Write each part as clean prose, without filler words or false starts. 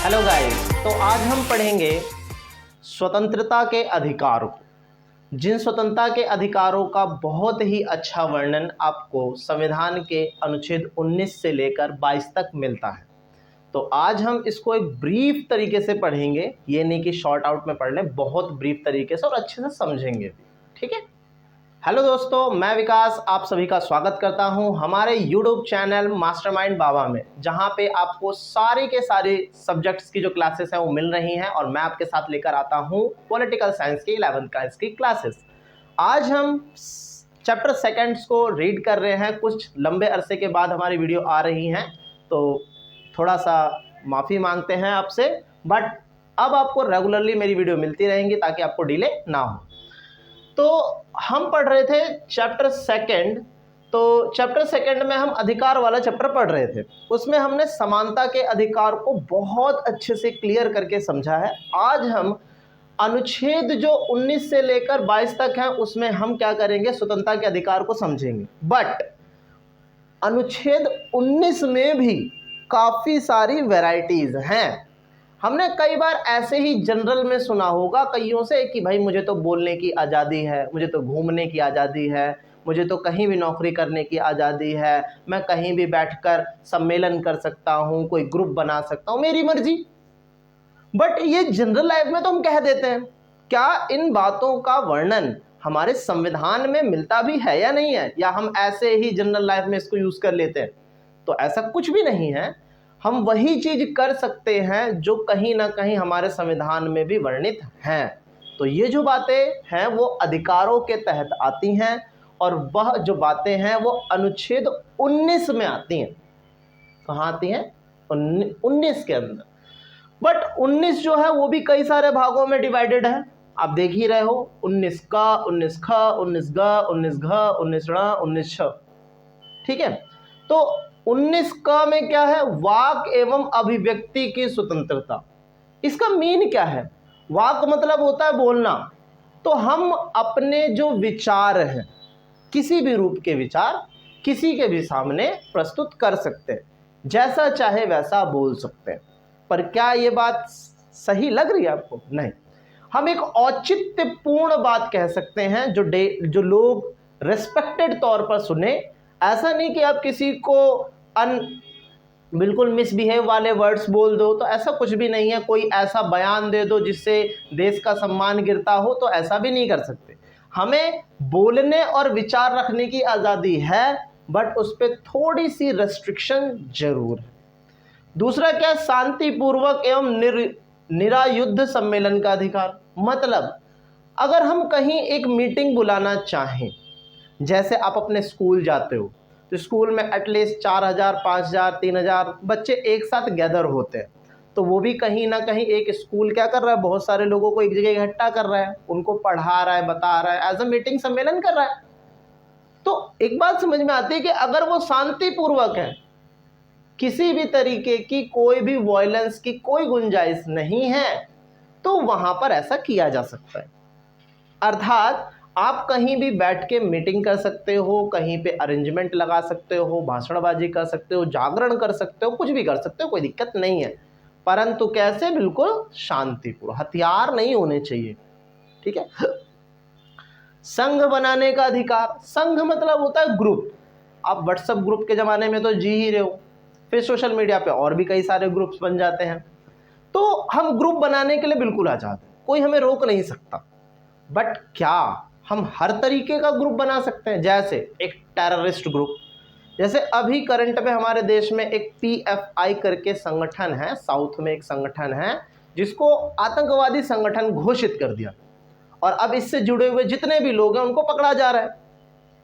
Hello guys, तो आज हम पढ़ेंगे स्वतंत्रता के अधिकारों को। जिन स्वतंत्रता के अधिकारों का बहुत ही अच्छा वर्णन आपको संविधान के अनुच्छेद 19 से लेकर 22 तक मिलता है। तो आज हम इसको एक ब्रीफ तरीके से पढ़ेंगे, ये नहीं कि शॉर्ट आउट में पढ़ लें, बहुत ब्रीफ तरीके से और अच्छे से समझेंगे भी। ठीक है। हेलो दोस्तों, मैं विकास आप सभी का स्वागत करता हूं हमारे यूट्यूब चैनल मास्टरमाइंड बाबा में, जहां पे आपको सारे के सारे सब्जेक्ट्स की जो क्लासेस हैं वो मिल रही हैं और मैं आपके साथ लेकर आता हूं पॉलिटिकल साइंस की 11th क्लास की क्लासेस। आज हम चैप्टर सेकंड्स को रीड कर रहे हैं। कुछ लंबे अरसे के बाद हमारी वीडियो आ रही हैं, तो थोड़ा सा माफ़ी मांगते हैं आपसे, बट अब आपको रेगुलरली मेरी वीडियो मिलती रहेंगी ताकि आपको डिले ना हो। तो हम पढ़ रहे थे चैप्टर सेकंड। तो चैप्टर सेकंड में हम अधिकार वाला चैप्टर पढ़ रहे थे। उसमें हमने समानता के अधिकार को बहुत अच्छे से क्लियर करके समझा है। आज हम अनुच्छेद जो 19 से लेकर 22 तक है उसमें हम क्या करेंगे, स्वतंत्रता के अधिकार को समझेंगे। बट अनुच्छेद 19 में भी काफ़ी सारी वैरायटीज़ हैं। हमने कई बार ऐसे ही जनरल में सुना होगा कईयों से कि भाई मुझे तो बोलने की आज़ादी है, मुझे तो घूमने की आज़ादी है, मुझे तो कहीं भी नौकरी करने की आज़ादी है, मैं कहीं भी बैठकर सम्मेलन कर सकता हूँ, कोई ग्रुप बना सकता हूँ, मेरी मर्जी। बट ये जनरल लाइफ में तो हम कह देते हैं। क्या इन बातों का वर्णन हमारे संविधान में मिलता भी है या नहीं है, या हम ऐसे ही जनरल लाइफ में इसको यूज़ कर लेते हैं? तो ऐसा कुछ भी नहीं है। हम वही चीज कर सकते हैं जो कहीं ना कहीं हमारे संविधान में भी वर्णित हैं। तो ये जो बातें हैं वो अधिकारों के तहत आती हैं और वह जो बातें हैं वो अनुच्छेद 19 में आती हैं। कहाँ आती हैं? 19 के अंदर। बट 19 जो है वो भी कई सारे भागों में डिवाइडेड है। आप देख ही रहे हो, 19 का, 19 ख, 19 ग, 19 घ, 19 ण, 19 छ। ठीक है। तो 19 का में क्या है? वाक एवं अभिव्यक्ति की स्वतंत्रता। इसका मीन क्या है? वाक मतलब होता है बोलना। तो हम अपने जो विचार हैं, किसी भी रूप के विचार किसी के भी सामने प्रस्तुत कर सकते हैं, जैसा चाहे वैसा बोल सकते हैं। पर क्या ये बात सही लग रही है आपको? नहीं। हम एक औचित्यपूर्ण बात कह सकते हैं जो लोग रेस्पेक्टेड तौर पर सुने। ऐसा नहीं कि आप किसी को बिल्कुल मिसबिहेव वाले वर्ड्स बोल दो, तो ऐसा कुछ भी नहीं है। कोई ऐसा बयान दे दो जिससे देश का सम्मान गिरता हो, तो ऐसा भी नहीं कर सकते। हमें बोलने और विचार रखने की आज़ादी है, बट उस पर थोड़ी सी रेस्ट्रिक्शन जरूर है। दूसरा क्या? शांतिपूर्वक एवं निरायुद्ध सम्मेलन का अधिकार। मतलब अगर हम कहीं एक मीटिंग बुलाना चाहें, जैसे आप अपने स्कूल जाते हो तो स्कूल में एटलीस्ट 4000, 5000, 3000 बच्चे एक साथ गैदर होते हैं। तो वो भी कहीं ना कहीं एक स्कूल क्या कर रहा है, बहुत सारे लोगों को एक जगह इकट्ठा कर रहा है, उनको पढ़ा रहा है, बता रहा है, एज अ मीटिंग सम्मेलन कर रहा है। तो एक बात समझ में आती है कि अगर वो शांतिपूर्वक है, किसी भी तरीके की कोई भी वायलेंस की कोई गुंजाइश नहीं है, तो वहां पर ऐसा किया जा सकता है। अर्थात आप कहीं भी बैठ के मीटिंग कर सकते हो, कहीं पे अरेंजमेंट लगा सकते हो, भाषणबाजी कर सकते हो, जागरण कर सकते हो, कुछ भी कर सकते हो, कोई दिक्कत नहीं है। परंतु कैसे? बिल्कुल शांतिपूर्ण, हथियार नहीं होने चाहिए। ठीक है। संघ बनाने का अधिकार। संघ मतलब होता है ग्रुप। आप व्हाट्सएप ग्रुप के ज़माने में तो जी ही रहे हो, फिर सोशल मीडिया पे और भी कई सारे ग्रुप्स बन जाते हैं। तो हम ग्रुप बनाने के लिए बिल्कुल आज़ाद हैं, कोई हमें रोक नहीं सकता। बट क्या हम हर तरीके का ग्रुप बना सकते हैं? जैसे एक टेररिस्ट ग्रुप, जैसे अभी करंट में हमारे देश में एक PFI करके संगठन है, साउथ में एक संगठन है जिसको आतंकवादी संगठन घोषित कर दिया, और अब इससे जुड़े हुए जितने भी लोग हैं उनको पकड़ा जा रहा है।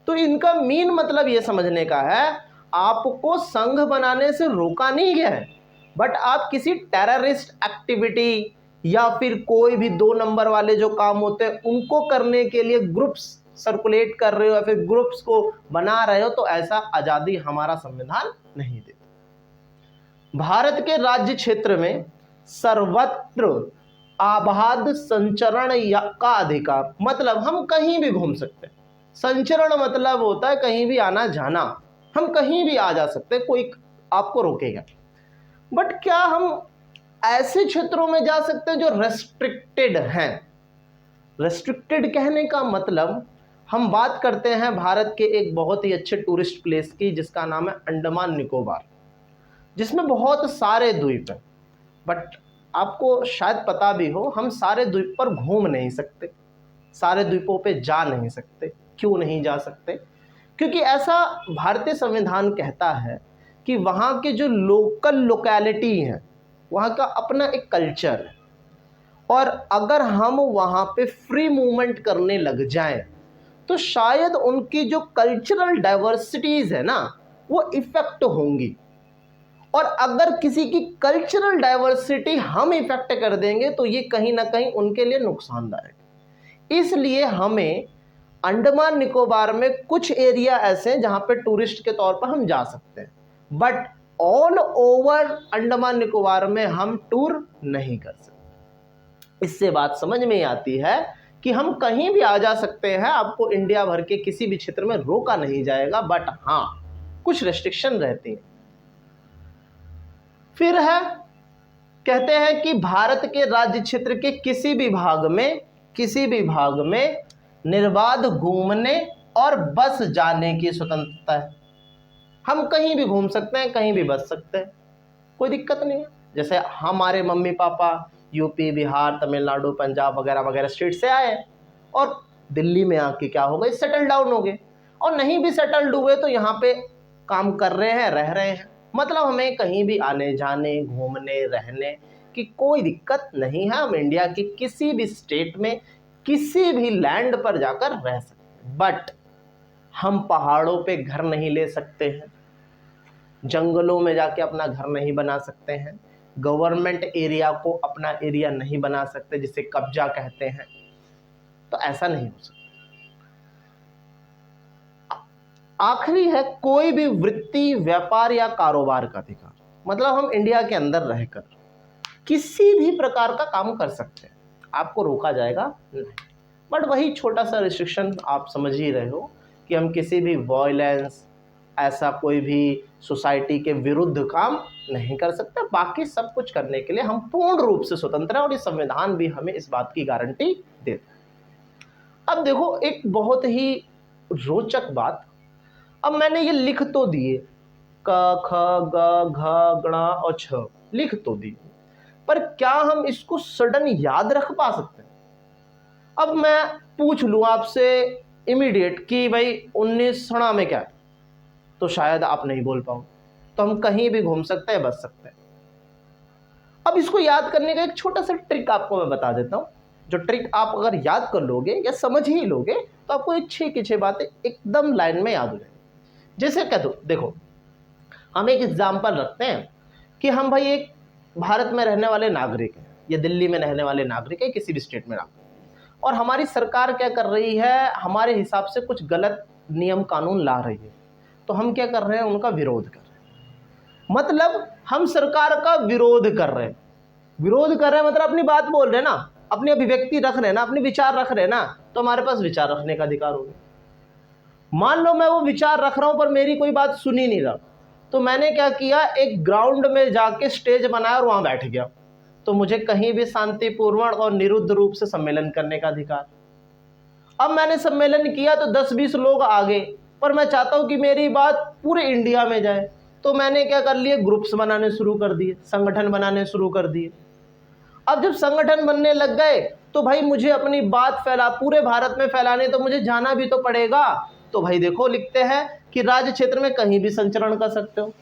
तो इनका मीन मतलब ये समझने का है, आपको संघ बनाने से रोका नहीं गया है, बट आप किसी टेररिस्ट एक्टिविटी या फिर कोई भी 2 नंबर वाले जो काम होते हैं उनको करने के लिए ग्रुप्स सर्कुलेट कर रहे हो या फिर ग्रुप्स को बना रहे हो, तो ऐसा आज़ादी हमारा संविधान नहीं देता। भारत के राज्य क्षेत्र में सर्वत्र आबाद संचरण का अधिकार। मतलब हम कहीं भी घूम सकते हैं। संचरण मतलब होता है कहीं भी आना जाना, हम कहीं भी आ जा सकते हैं, कोई आपको रोकेगा। बट क्या हम ऐसे क्षेत्रों में जा सकते हैं जो रेस्ट्रिक्टेड हैं। रेस्ट्रिक्टेड कहने का मतलब, हम बात करते हैं भारत के एक बहुत ही अच्छे टूरिस्ट प्लेस की, जिसका नाम है अंडमान निकोबार, जिसमें बहुत सारे द्वीप हैं। बट आपको शायद पता भी हो, हम सारे द्वीप पर घूम नहीं सकते, सारे द्वीपों पे जा नहीं सकते। क्यों नहीं जा सकते? क्योंकि ऐसा भारतीय संविधान कहता है कि वहाँ के जो लोकल लोकेलिटी हैं, वहाँ का अपना एक कल्चर है, और अगर हम वहाँ पे फ्री मूवमेंट करने लग जाएं तो शायद उनकी जो कल्चरल डाइवर्सिटीज़ है ना, वो इफ़ेक्ट होंगी। और अगर किसी की कल्चरल डाइवर्सिटी हम इफ़ेक्ट कर देंगे तो ये कहीं ना कहीं उनके लिए नुकसानदायक। इसलिए हमें अंडमान निकोबार में कुछ एरिया ऐसे हैं जहाँ पे टूरिस्ट के तौर पर हम जा सकते हैं, but all over Andaman Nicobar में हम टूर नहीं कर सकते। इससे बात समझ में आती है कि हम कहीं भी आ जा सकते हैं, आपको इंडिया भर के किसी भी क्षेत्र में रोका नहीं जाएगा, बट हाँ कुछ रेस्ट्रिक्शन रहती हैं। फिर है, कहते हैं कि भारत के राज्य क्षेत्र के किसी भी भाग में निर्बाध घूमने और बस जाने की स्वतंत्रता है। हम कहीं भी घूम सकते हैं, कहीं भी बस सकते हैं, कोई दिक्कत नहीं है। जैसे हमारे mummy papa UP, Bihar, Tamil Nadu, Punjab वगैरह वगैरह स्टेट से आए और दिल्ली में आके क्या हो गए, सेटल डाउन हो गए, और नहीं भी सेटल्ड हुए तो यहाँ पे काम कर रहे हैं, रह रहे हैं। मतलब हमें कहीं भी आने जाने, घूमने, रहने की कोई दिक्कत नहीं है। हम इंडिया के किसी भी स्टेट में, किसी भी लैंड पर जाकर रह सकते हैं। बट हम पहाड़ों पे घर नहीं ले सकते हैं, जंगलों में जाके अपना घर नहीं बना सकते हैं, गवर्नमेंट एरिया को अपना एरिया नहीं बना सकते, जिसे कब्जा कहते हैं। तो ऐसा नहीं हो सकता। आखिरी है, कोई भी वृत्ति, व्यापार या कारोबार का अधिकार। मतलब हम इंडिया के अंदर रहकर किसी भी प्रकार का काम कर सकते हैं, आपको रोका जाएगा नहीं। बट वही छोटा सा रिस्ट्रिक्शन आप समझ ही रहे हो कि हम किसी भी वायलेंस, ऐसा कोई भी सोसाइटी के विरुद्ध काम नहीं कर सकते। बाकी सब कुछ करने के लिए हम पूर्ण रूप से स्वतंत्र हैं, और ये संविधान भी हमें इस बात की गारंटी देता है। अब देखो एक बहुत ही रोचक बात, अब मैंने ये लिख तो दिए, क ख ग घ ङ और छ लिख तो दिए, पर क्या हम इसको सडन याद रख पा सकते हैं? अब मैं पूछ लूँ आपसे इमीडिएट कि भाई 19 में क्या है, तो शायद आप नहीं बोल पाओ। तो हम कहीं भी घूम सकते हैं, बच सकते हैं। अब इसको याद करने का एक छोटा सा ट्रिक आपको मैं बता देता हूँ, जो ट्रिक आप अगर याद कर लोगे या समझ ही लोगे तो आपको ये 6 की 6 बातें एकदम लाइन में याद हो जाएंगी। जैसे कह दो, देखो हम एक एग्जाम्पल रखते हैं कि हम भाई एक भारत में रहने वाले नागरिक हैं, या दिल्ली में रहने वाले नागरिक हैं, किसी भी स्टेट में नागरिक, और हमारी सरकार क्या कर रही है, हमारे हिसाब से कुछ गलत नियम कानून ला रही है, तो हम क्या कर रहे हैं, उनका विरोध कर रहे हैं। मतलब हम सरकार का विरोध कर रहे हैं। विरोध कर रहे हैं मतलब अपनी बात बोल रहे हैं ना, अपनी अभिव्यक्ति रख रहे हैं ना, अपने विचार रख रहे हैं ना, तो हमारे पास विचार रखने का अधिकार होगा। मान लो मैं वो विचार रख रहा हूं पर मेरी कोई बात सुनी नहीं रहा, तो मैंने क्या किया, एक ग्राउंड में जाके स्टेज बनाया और वहां बैठ गया, तो मुझे कहीं भी शांतिपूर्ण और निरुद्ध रूप से सम्मेलन करने का अधिकार। अब मैंने सम्मेलन किया तो 10-20 लोग आ गए, पर मैं चाहता हूं कि मेरी बात पूरे इंडिया में जाए, तो मैंने क्या कर लिए, ग्रुप्स बनाने शुरू कर दिए, संगठन बनाने शुरू कर दिए। अब जब संगठन बनने लग गए तो भाई मुझे अपनी बात पूरे भारत में फैलाने तो मुझे जाना भी तो पड़ेगा। तो भाई देखो लिखते हैं कि राज्य क्षेत्र में कहीं भी संचरण कर सकते हो।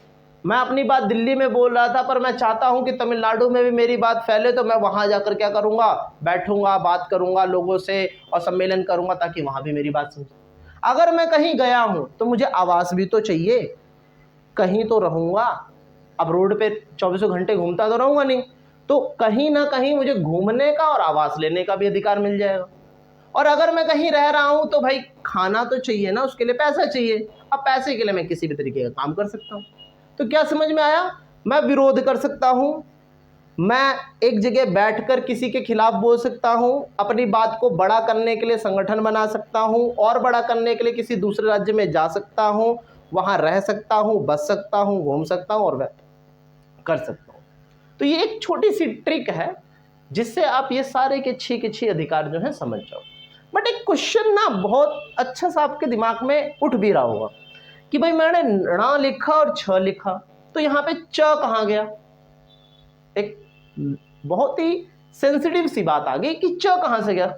मैं अपनी बात दिल्ली में बोल रहा था, पर मैं चाहता हूं कि तमिलनाडु में भी मेरी बात फैले, तो मैं वहां जाकर क्या करूंगा, बैठूंगा, बात करूंगा लोगों से और सम्मेलन करूंगा, ताकि वहां भी मेरी बात सुने। अगर मैं कहीं गया हूं तो मुझे आवास भी तो चाहिए, कहीं तो रहूंगा। अब रोड पे 24 घंटे घूमता तो रहूंगा नहीं, तो कहीं ना कहीं मुझे घूमने का और आवास लेने का भी अधिकार मिल जाएगा। और अगर मैं कहीं रह रहा हूं तो भाई खाना तो चाहिए ना, उसके लिए पैसा चाहिए। अब पैसे के लिए मैं किसी भी तरीके का काम कर सकता हूं। तो क्या समझ में आया, मैं विरोध कर सकता हूं, मैं एक जगह बैठकर किसी के खिलाफ बोल सकता हूं, अपनी बात को बड़ा करने के लिए संगठन बना सकता हूं, और बड़ा करने के लिए किसी दूसरे राज्य में जा सकता हूं, वहां रह सकता हूं, बस सकता हूं, घूम सकता हूं और वह कर सकता हूं। तो ये एक छोटी सी ट्रिक है जिससे आप ये सारे के 6 अधिकार जो हैं समझ जाओ। बट एक क्वेश्चन ना बहुत अच्छा सा आपके दिमाग में उठ भी रहा होगा कि भाई मैंने ण लिखा और छ लिखा, तो यहाँ पे च कहाँ गया। एक बहुत ही सेंसिटिव सी बात आ गई कि च कहाँ से गया।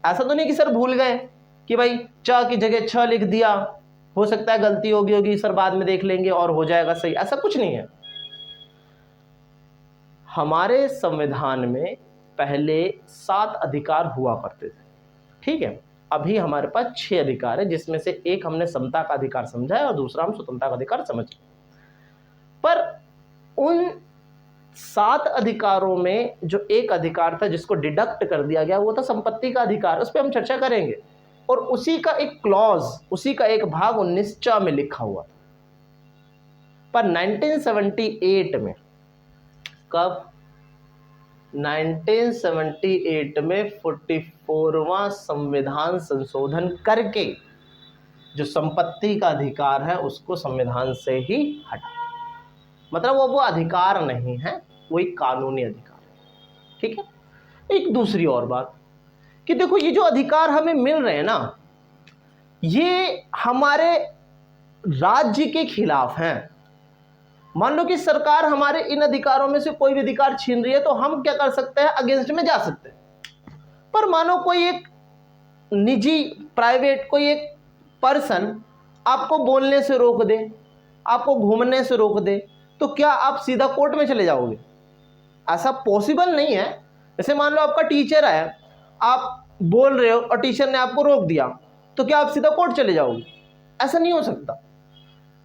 ऐसा तो नहीं कि सर भूल गए कि भाई च की जगह छ लिख दिया, हो सकता है गलती होगी सर बाद में देख लेंगे और हो जाएगा सही, ऐसा कुछ नहीं है। हमारे संविधान में पहले 7 अधिकार हुआ करते थे, ठीक है। अभी हमारे पास 6 अधिकार है, जिसमें से एक हमने समता का अधिकार समझा है और दूसरा हम स्वतंत्रता का अधिकार समझ। पर उन 7 अधिकारों में जो एक अधिकार था जिसको डिडक्ट कर दिया गया वो था संपत्ति का अधिकार। उस पर हम चर्चा करेंगे। और उसी का एक क्लॉज, उसी का एक भाग 19 च में लिखा हुआ था। पर 1978 में, कब, 1978 में 44वां संविधान संशोधन करके जो संपत्ति का अधिकार है उसको संविधान से ही हटा, मतलब वो अधिकार नहीं है, वो एक कानूनी अधिकार है, ठीक है। एक दूसरी और बात कि देखो ये जो अधिकार हमें मिल रहे हैं ना, ये हमारे राज्य के खिलाफ हैं। मान लो कि सरकार हमारे इन अधिकारों में से कोई भी अधिकार छीन रही है तो हम क्या कर सकते हैं, अगेंस्ट में जा सकते हैं। पर मानो कोई एक निजी प्राइवेट कोई एक पर्सन आपको बोलने से रोक दे, आपको घूमने से रोक दे, तो क्या आप सीधा कोर्ट में चले जाओगे? ऐसा पॉसिबल नहीं है। जैसे मान लो आपका टीचर है, आप बोल रहे हो और टीचर ने आपको रोक दिया, तो क्या आप सीधा कोर्ट चले जाओगे? ऐसा नहीं हो सकता।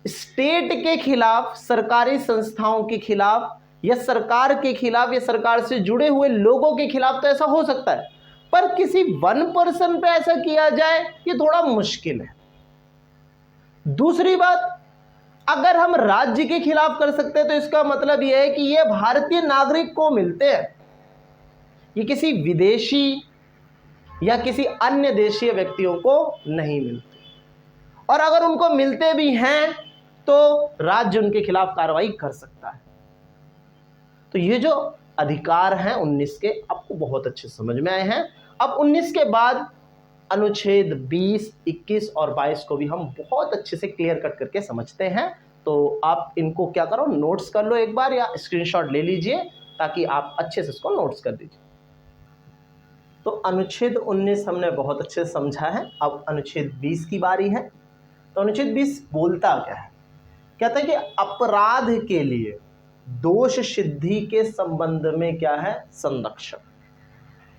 स्टेट के खिलाफ, सरकारी संस्थाओं के खिलाफ या सरकार के खिलाफ या सरकार से जुड़े हुए लोगों के खिलाफ तो ऐसा हो सकता है, पर किसी वन पर्सन पे ऐसा किया जाए ये थोड़ा मुश्किल है। दूसरी बात, अगर हम राज्य के खिलाफ कर सकते हैं तो इसका मतलब यह है कि ये भारतीय नागरिक को मिलते हैं, ये किसी विदेशी या किसी अन्य देशीय व्यक्तियों को नहीं मिलते। और अगर उनको मिलते भी हैं तो राज्य उनके खिलाफ कार्रवाई कर सकता है। तो ये जो अधिकार हैं 19 के, आपको बहुत अच्छे समझ में आए हैं। अब 19 के बाद अनुच्छेद 20, 21 और 22 को भी हम बहुत अच्छे से क्लियर कट करके समझते हैं। तो आप इनको क्या करो, नोट्स कर लो एक बार या स्क्रीनशॉट ले लीजिए ताकि आप अच्छे से इसको नोट्स कर दीजिए। तो अनुच्छेद 19 हमने बहुत अच्छे से समझा है। अब अनुच्छेद 20 की बारी है। तो अनुच्छेद 20 बोलता क्या है? कहता है कि अपराध के लिए दोष सिद्धि के संबंध में क्या है, संरक्षण।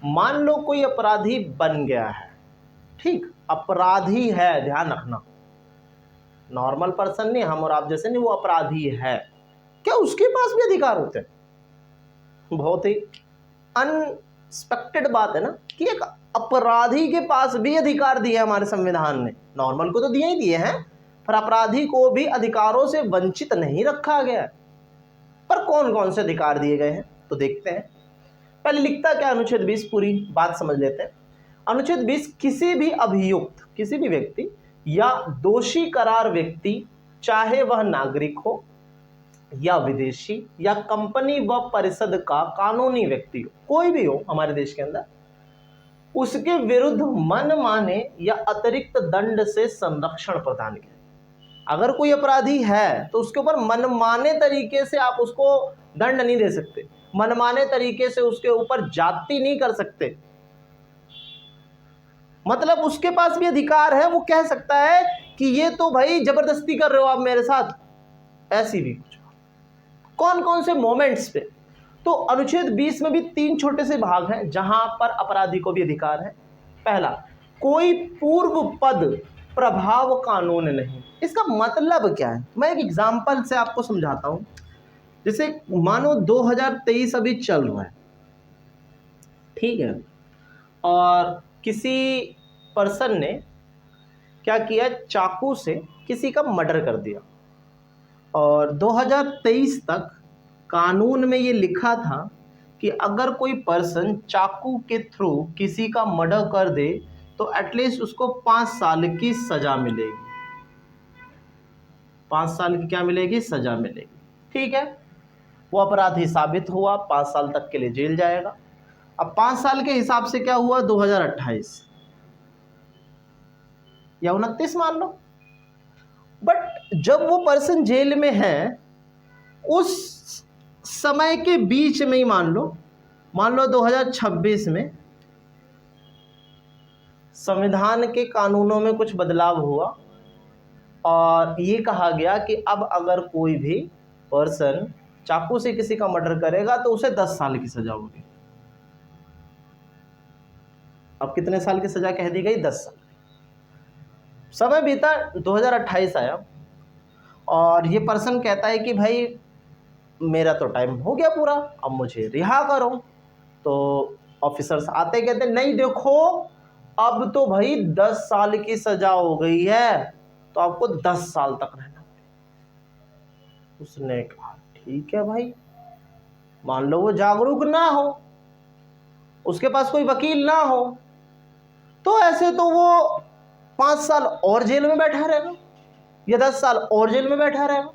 मान लो कोई अपराधी बन गया है, ठीक, अपराधी है, ध्यान रखना, नॉर्मल पर्सन नहीं, हम और आप जैसे नहीं, वो अपराधी है, क्या उसके पास भी अधिकार होते हैं? बहुत ही अनएक्सपेक्टेड बात है ना कि एक अपराधी के पास भी अधिकार दिए हमारे संविधान ने। नॉर्मल को तो दिए ही दिए हैं, पर अपराधी को भी अधिकारों से वंचित नहीं रखा गया है। पर कौन कौन से अधिकार दिए गए हैं तो देखते हैं। पहले लिखता क्या अनुच्छेद 20, पूरी बात समझ लेते हैं। अनुच्छेद 20 किसी भी अभियुक्त, किसी भी व्यक्ति या दोषी करार व्यक्ति, चाहे वह नागरिक हो या विदेशी या कंपनी व परिषद का कानूनी व्यक्ति हो, कोई भी हो हमारे देश के अंदर, उसके विरुद्ध मनमाने या अतिरिक्त दंड से संरक्षण प्रदान किया। अगर कोई अपराधी है तो उसके ऊपर मनमाने तरीके से आप उसको दंड नहीं दे सकते, मनमाने तरीके से उसके ऊपर जाति नहीं कर सकते। मतलब उसके पास भी अधिकार है, वो कह सकता है कि ये तो भाई जबरदस्ती कर रहे हो आप मेरे साथ, ऐसी भी कुछ। कौन कौन से मोमेंट्स पे? तो अनुच्छेद 20 में भी 3 छोटे से भाग हैं जहां पर अपराधी को भी अधिकार है। पहला, कोई पूर्व पद प्रभाव कानून नहीं। इसका मतलब क्या है, मैं एक एग्जांपल से आपको समझाता हूं। जैसे मानो 2023 अभी चल रहा है, ठीक है, और किसी पर्सन ने क्या किया, चाकू से किसी का मर्डर कर दिया, और 2023 तक कानून में ये लिखा था कि अगर कोई पर्सन चाकू के थ्रू किसी का मर्डर कर दे तो एटलीस्ट उसको 5 साल की सजा मिलेगी। 5 साल की क्या मिलेगी, सजा मिलेगी, ठीक है। वो अपराधी साबित हुआ, 5 साल तक के लिए जेल जाएगा। अब 5 साल के हिसाब से क्या हुआ, 2028 या 29 मान लो। बट जब वो पर्सन जेल में है, उस समय के बीच में ही मान लो 2026 में संविधान के कानूनों में कुछ बदलाव हुआ और ये कहा गया कि अब अगर कोई भी पर्सन चाकू से किसी का मर्डर करेगा तो उसे 10 साल की सजा होगी। अब कितने साल की सजा कह दी गई, 10 साल। समय बीता, 2028 आया और ये पर्सन कहता है कि भाई मेरा तो टाइम हो गया पूरा, अब मुझे रिहा करो। तो ऑफिसर्स आते कहते नहीं देखो, अब तो भाई 10 साल की सजा हो गई है, तो आपको 10 साल तक रहना पड़ेगा। उसने कहा ठीक है भाई। मान लो वो जागरूक ना हो, उसके पास कोई वकील ना हो, तो ऐसे तो वो 5 साल और जेल में बैठा रहेगा या 10 साल और जेल में बैठा रहेगा।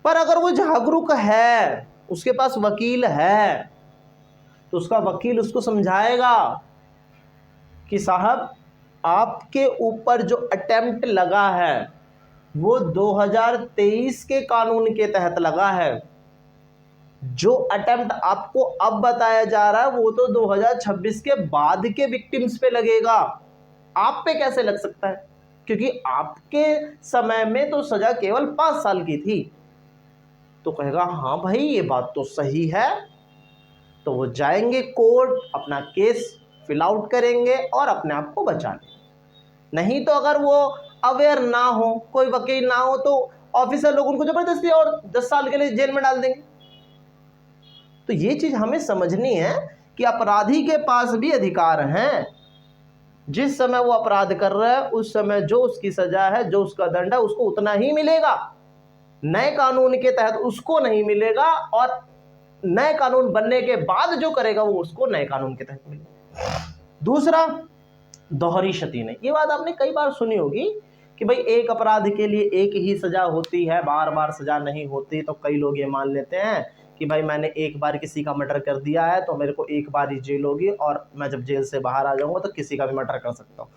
पर अगर वो जागरूक है, उसके पास वकील है, तो उसका वकील उसको समझाएगा कि साहब आपके ऊपर जो अटेम्प्ट लगा है वो 2023 के कानून के तहत लगा है, जो अटेम्प्ट आपको अब बताया जा रहा है वो तो 2026 के बाद के विक्टिम्स पे लगेगा, आप पे कैसे लग सकता है, क्योंकि आपके समय में तो सजा केवल 5 साल की थी। तो कहेगा हाँ भाई ये बात तो सही है। तो वो जाएंगे कोर्ट, अपना केस फिल आउट करेंगे और अपने आप को बचा लेंगे। नहीं तो अगर वो अवेयर ना हो, कोई वकील ना हो, तो ऑफिसर लोग उनको जबरदस्ती और 10 साल के लिए जेल में डाल देंगे। तो ये चीज हमें समझनी है कि अपराधी के पास भी अधिकार हैं। जिस समय वो अपराध कर रहा है उस समय जो उसकी सजा है, जो उसका दंड है, उसको उतना ही मिलेगा। नए कानून के तहत उसको नहीं मिलेगा और नए कानून बनने के बाद जो करेगा वो उसको नए कानून के तहत मिलेगा। दूसरा, दोहरी क्षति नहीं। ये बात आपने कई बार सुनी होगी कि भाई एक अपराध के लिए एक ही सजा होती है, बार बार सजा नहीं होती। तो कई लोग ये मान लेते हैं कि भाई मैंने एक बार किसी का मर्डर कर दिया है तो मेरे को एक बार ही जेल होगी और मैं जब जेल से बाहर आ जाऊंगा तो किसी का भी मर्डर कर सकता हूँ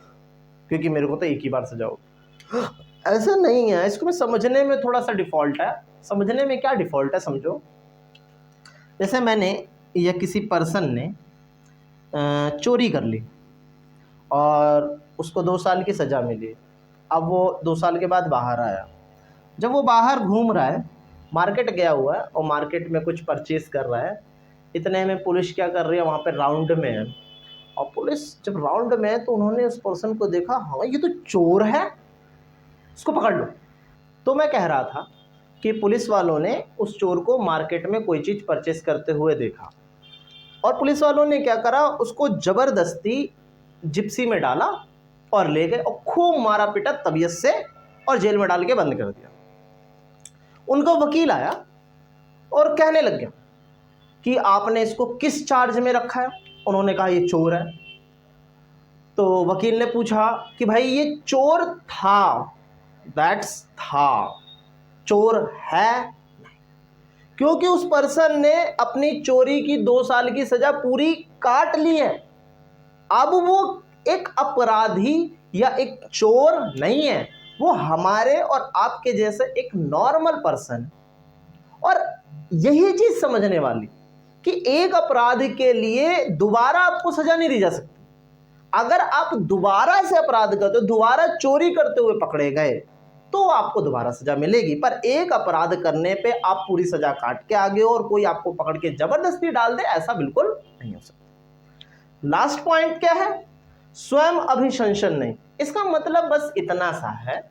क्योंकि मेरे को तो एक ही बार सजा होगी। ऐसा नहीं है। इसको मैं समझने में थोड़ा सा डिफॉल्ट है। समझने में क्या डिफॉल्ट है, समझो। जैसे मैंने या किसी पर्सन ने चोरी कर ली और उसको 2 साल की सज़ा मिली। अब वो 2 साल के बाद बाहर आया। जब वो बाहर घूम रहा है, मार्केट गया हुआ है और मार्केट में कुछ परचेस कर रहा है, इतने में पुलिस क्या कर रही है, वहाँ पे राउंड में है। और पुलिस जब राउंड में है तो उन्होंने उस पर्सन को देखा, हाँ ये तो चोर है, इसको पकड़ लो। तो मैं कह रहा था कि पुलिस वालों ने उस चोर को मार्केट में कोई चीज़ परचेस करते हुए देखा और पुलिस वालों ने क्या करा, उसको ज़बरदस्ती जिप्सी में डाला और ले गए और खूब मारा पीटा तबीयत से और जेल में डाल के बंद कर दिया। उनका वकील आया और कहने लग गया कि आपने इसको किस चार्ज में रखा है। उन्होंने कहा ये चोर है। तो वकील ने पूछा कि भाई ये चोर था, दैट्स था, चोर है, क्योंकि उस पर्सन ने अपनी चोरी की 2 साल की सजा पूरी काट ली है। अब वो एक अपराधी या एक चोर नहीं है, वो हमारे और आपके जैसे एक नॉर्मल पर्सन। और यही चीज समझने वाली कि एक अपराध के लिए दोबारा आपको सजा नहीं दी जा सकती। अगर आप दोबारा से अपराध करते हो, दोबारा चोरी करते हुए पकड़े गए तो आपको दोबारा सजा मिलेगी। पर एक अपराध करने पे आप पूरी सजा काट के आ गए हो और कोई आपको पकड़ के जबरदस्ती डाल दे, ऐसा बिल्कुल नहीं हो सकता। लास्ट पॉइंट क्या है, स्वयं अभिशंसन नहीं। इसका मतलब बस इतना सा है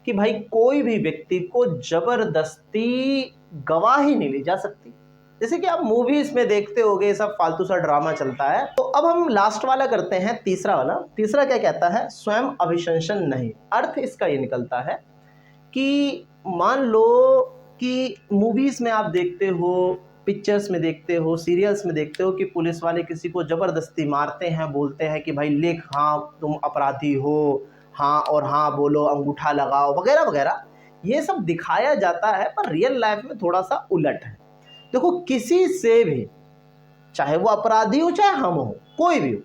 कि भाई कोई भी व्यक्ति को जबरदस्ती गवाही नहीं ली जा सकती। जैसे कि आप मूवीज में देखते होगे, सब फालतू सा ड्रामा चलता है। तो अब हम लास्ट वाला करते हैं, तीसरा वाला। तीसरा क्या कहता है, स्वयं अभिशंसन नहीं। अर्थ इसका ये निकलता है कि मान लो कि मूवीज में आप देखते हो, पिक्चर्स में देखते हो, सीरियल्स में देखते हो कि पुलिस वाले किसी को ज़बरदस्ती मारते हैं, बोलते हैं कि भाई लिख, हाँ तुम अपराधी हो, हाँ और हाँ बोलो, अंगूठा लगाओ, वगैरह वगैरह। ये सब दिखाया जाता है, पर रियल लाइफ में थोड़ा सा उलट है। देखो, किसी से भी, चाहे वो अपराधी हो चाहे हम हो, कोई भी हो,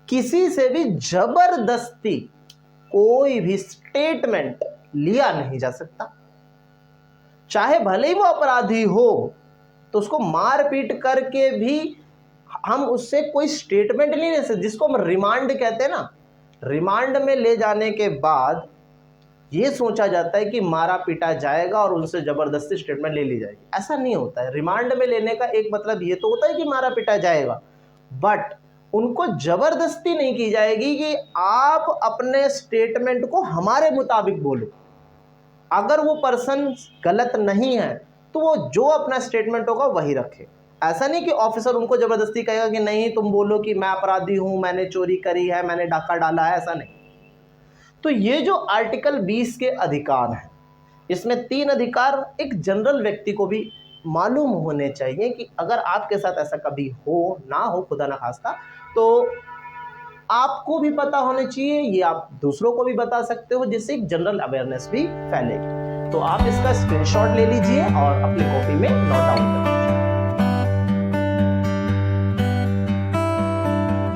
किसी से भी जबरदस्ती कोई भी स्टेटमेंट लिया नहीं जा सकता। चाहे भले ही वो अपराधी हो, तो उसको मारपीट करके भी हम उससे कोई स्टेटमेंट नहीं ले सकते, जिसको हम रिमांड कहते हैं ना। रिमांड में ले जाने के बाद ये सोचा जाता है कि मारा पीटा जाएगा और उनसे जबरदस्ती स्टेटमेंट ले ली जाएगी। ऐसा नहीं होता है। रिमांड में लेने का एक मतलब ये तो होता है कि मारा पीटा जाएगा, बट उनको जबरदस्ती नहीं की जाएगी कि आप अपने स्टेटमेंट को हमारे मुताबिक बोलो। अगर वो पर्सन गलत नहीं है तो वो जो अपना स्टेटमेंट होगा वही रखे। ऐसा नहीं कि ऑफिसर उनको जबरदस्ती कहेगा कि नहीं तुम बोलो कि मैं अपराधी हूं, मैंने चोरी करी है, मैंने डाका डाला है, ऐसा नहीं। तो ये जो आर्टिकल 20 के अधिकार हैं, इसमें 3 अधिकार एक जनरल व्यक्ति को भी मालूम होने चाहिए कि अगर आपके साथ ऐसा कभी हो ना हो, खुदा ना खास्ता, तो आपको भी पता होना चाहिए, ये आप दूसरों को भी बता सकते हो, जिससे एक जनरल अवेयरनेस भी फैलेगी। तो आप इसका स्क्रीनशॉट ले लीजिए और अपनी कॉपी में नोट डाउन करिए।